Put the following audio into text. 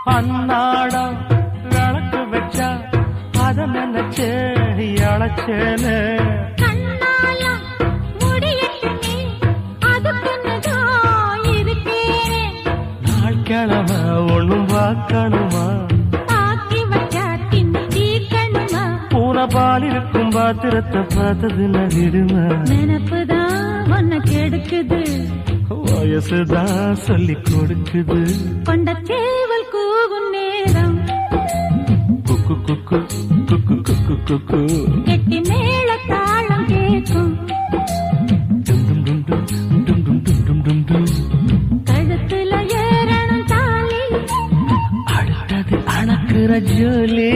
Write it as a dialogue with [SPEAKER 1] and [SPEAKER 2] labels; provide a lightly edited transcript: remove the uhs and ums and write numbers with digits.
[SPEAKER 1] அன்னாடம் விளக்கு வச்சா அத நினைச்சே அழைச்சேனே நாள் கிழமை ஒண்ணும் பார்க்கணுமா பூனை பால் இருக்கும் பாத்திரத்தை பார்த்தது நடிடுமா
[SPEAKER 2] நினப்புதான் ஒன்ன கெடுக்குது
[SPEAKER 1] வயசுதான் சொல்லி கொடுக்குது
[SPEAKER 2] கொண்ட சேவல் கூவும் நேரம்
[SPEAKER 1] குக்கு குக்கு குக்கு குக்கு குக்கு
[SPEAKER 2] கெட்டி மேல தாளம் கேட்கும் கழுத்துல ஏறணும் தாலி
[SPEAKER 1] அடுத்தது அணக்குற ஜோலி